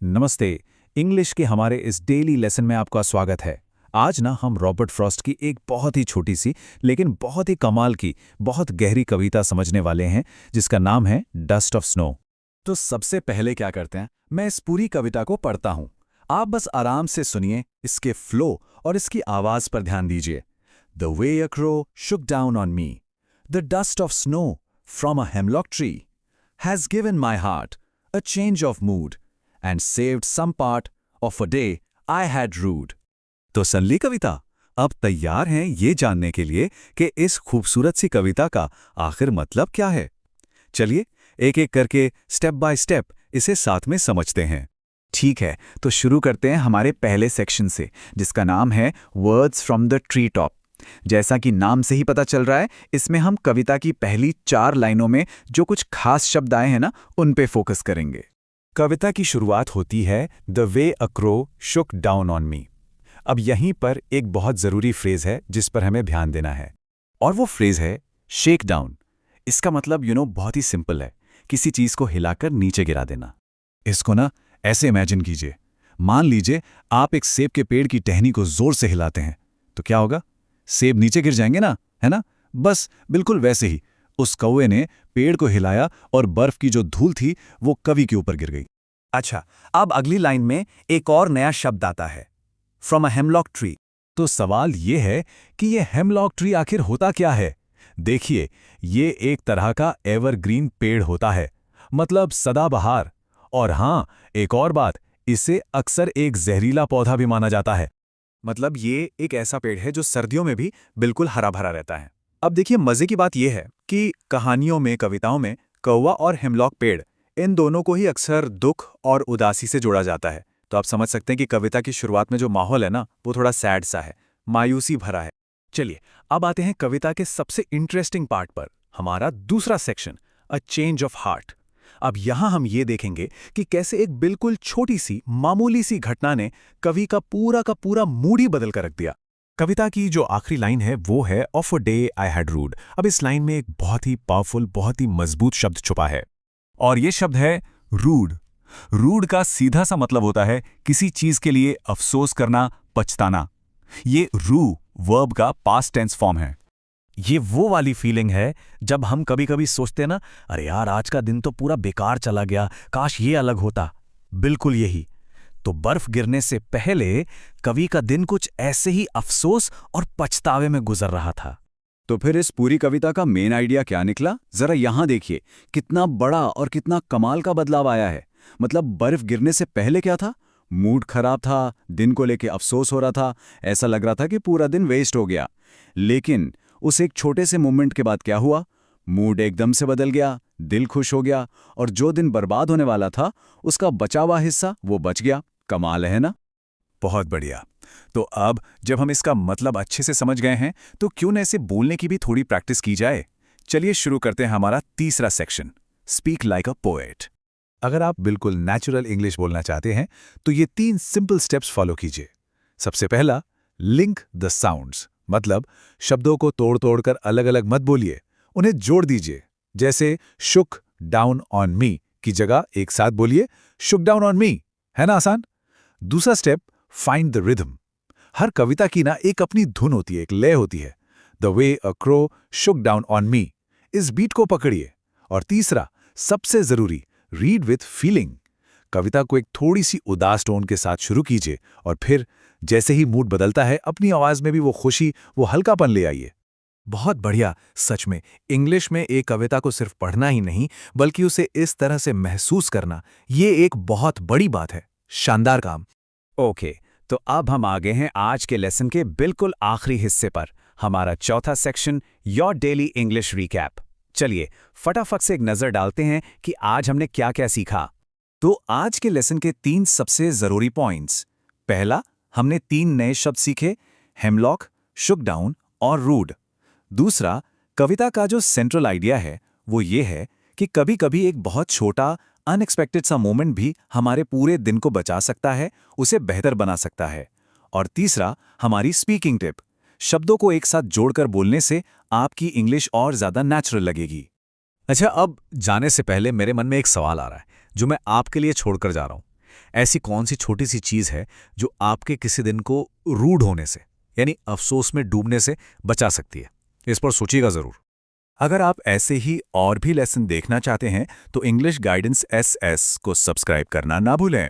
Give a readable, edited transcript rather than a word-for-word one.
नमस्ते। इंग्लिश के हमारे इस डेली लेसन में आपका स्वागत है। आज ना हम रॉबर्ट फ्रॉस्ट की एक बहुत ही छोटी सी लेकिन बहुत ही कमाल की, बहुत गहरी कविता समझने वाले हैं, जिसका नाम है डस्ट ऑफ स्नो। तो सबसे पहले क्या करते हैं, मैं इस पूरी कविता को पढ़ता हूं। आप बस आराम से सुनिए, इसके फ्लो और इसकी आवाज पर ध्यान दीजिए। The way a crow Shuk down on me, the dust of snow from a hemlock tree has given my heart a change of mood and saved some part of a day I had rued। तो सुन ली कविता। अब तैयार हैं ये जानने के लिए कि इस खूबसूरत सी कविता का आखिर मतलब क्या है। चलिए एक एक करके स्टेप बाय स्टेप इसे साथ में समझते हैं। ठीक है, तो शुरू करते हैं हमारे पहले सेक्शन से, जिसका नाम है words from the tree top. जैसा कि नाम से ही पता चल रहा है, इसमें हम कविता की पहली 4 लाइनों में जो कुछ खास शब्द आए हैं ना, उन पे फोकस करेंगे। कविता की शुरुआत होती है the way a crow Shuk down on me. अब यहीं पर एक बहुत ज़रूरी फ्रेज है जिस पर हमें ध्यान देना है, और वो फ्रेज है शेक डाउन। इसका मतलब बहुत ही सिंपल है, किसी चीज़ को हिलाकर नीचे गिरा देना। इसको ना ऐसे इमेजिन कीजिए, मान लीजिए आप एक सेब के पेड़ की टहनी को जोर से हिलाते हैं, तो क्या होगा? सेब नीचे गिर जाएंगे ना, है ना? बस बिल्कुल वैसे ही उस कौवे ने पेड़ को हिलाया और बर्फ की जो धूल थी वो कवि के ऊपर गिर गई। अच्छा, अब अगली लाइन में एक और नया शब्द आता है, फ्रॉम अ हेमलॉक ट्री। तो सवाल ये है कि ये हेमलॉक ट्री आखिर होता क्या है? देखिए, ये एक तरह का एवरग्रीन पेड़ होता है, मतलब सदाबहार। और हाँ, एक और बात, इसे अक्सर एक जहरीला पौधा भी माना जाता है। मतलब ये एक ऐसा पेड़ है जो सर्दियों में भी बिल्कुल हरा भरा रहता है। अब देखिए, मजे की बात यह है कि कहानियों में, कविताओं में कौवा और हेमलॉक पेड़, इन दोनों को ही अक्सर दुख और उदासी से जोड़ा जाता है। तो आप समझ सकते हैं कि कविता की शुरुआत में जो माहौल है ना, वो थोड़ा सैड सा है, मायूसी भरा है। चलिए अब आते हैं कविता के सबसे इंटरेस्टिंग पार्ट पर, हमारा दूसरा section, a change of heart. अब यहां हम ये देखेंगे कि कैसे एक बिल्कुल छोटी सी मामूली सी घटना ने कवि का पूरा मूड ही बदल कर रख दिया। कविता की जो आखिरी लाइन है वो है of a day I had rued. अब इस लाइन में एक बहुत ही पावरफुल, बहुत ही मजबूत शब्द छुपा है, और ये शब्द है रूड। रूड का सीधा सा मतलब होता है किसी चीज के लिए अफसोस करना, पछताना। ये रू वर्ब का पास्ट टेंस फॉर्म है। ये वो वाली फीलिंग है जब हम कभी कभी सोचते हैं ना, अरे यार आज का दिन तो पूरा बेकार चला गया, काश ये अलग होता। बिल्कुल यही। तो बर्फ गिरने से पहले कवि का दिन कुछ ऐसे ही अफसोस और पछतावे में गुजर रहा था। तो फिर इस पूरी कविता का मेन आइडिया क्या निकला? जरा यहां देखिए, कितना बड़ा और कितना कमाल का बदलाव आया है। मतलब बर्फ गिरने से पहले क्या था? मूड खराब था, दिन को लेके अफसोस हो रहा था, ऐसा लग रहा था कि पूरा दिन वेस्ट हो गया। लेकिन उस एक छोटे से मोमेंट के बाद क्या हुआ? मूड एकदम से बदल गया, दिल खुश हो गया, और जो दिन बर्बाद होने वाला था उसका बचा हुआ हिस्सा वो बच गया। कमाल है ना? बहुत बढ़िया। तो अब जब हम इसका मतलब अच्छे से समझ गए हैं, तो क्यों न इसे बोलने की भी थोड़ी प्रैक्टिस की जाए। चलिए शुरू करते हैं हमारा तीसरा section, speak like a poet. अगर आप बिल्कुल नेचुरल इंग्लिश बोलना चाहते हैं तो ये 3 सिंपल स्टेप्स फॉलो कीजिए। सबसे पहला, लिंक द साउंड्स। मतलब शब्दों को तोड़ तोड़ कर अलग अलग मत बोलिए, उन्हें जोड़ दीजिए। जैसे शुक डाउन ऑन मी की जगह एक साथ बोलिए शुक डाउन ऑन मी। है ना आसान? दूसरा स्टेप, फाइंड द रिदम। हर कविता की ना एक अपनी धुन होती है, एक लय होती है। The way a crow Shuk down on me, इस बीट को पकड़िए। और तीसरा, सबसे जरूरी, रीड विथ फीलिंग। कविता को एक थोड़ी सी उदास टोन के साथ शुरू कीजिए, और फिर जैसे ही मूड बदलता है, अपनी आवाज में भी वो खुशी, वो हल्कापन ले आइए। बहुत बढ़िया। सच में इंग्लिश में एक कविता को सिर्फ पढ़ना ही नहीं, बल्कि उसे इस तरह से महसूस करना, ये एक बहुत बड़ी बात है। शानदार काम। ओके, तो अब हम आ गए हैं आज के लेसन के बिल्कुल आखिरी हिस्से पर, हमारा चौथा section, your daily English recap. चलिए फटाफट से एक नजर डालते हैं कि आज हमने क्या क्या सीखा। तो आज के लेसन के 3 सबसे जरूरी पॉइंट्स। पहला, हमने 3 नए शब्द सीखे, हेमलॉक, शुक डाउन और रूड। दूसरा, कविता का जो सेंट्रल आइडिया है वो ये है कि कभी-कभी एक बहुत छोटा अनएक्सपेक्टेड सा मोमेंट भी हमारे पूरे दिन को बचा सकता है, उसे बेहतर बना सकता है। और तीसरा, हमारी स्पीकिंग टिप, शब्दों को एक साथ जोड़कर बोलने से आपकी इंग्लिश और ज़्यादा नेचुरल लगेगी। अच्छा, अब जाने से पहले मेरे मन में एक सवाल आ रहा है जो मैं आपके लिए छोड़कर जा रहा हूँ। ऐसी कौन सी छोटी सी चीज़ है जो आपके किसी दिन को रूड होने से यानी अफसोस में डूबने से बचा सकती है? इस पर सोचिएगा ज़रूर। अगर आप ऐसे ही और भी लेसन देखना चाहते हैं तो इंग्लिश गाइडेंस एसएस को सब्सक्राइब करना ना भूलें।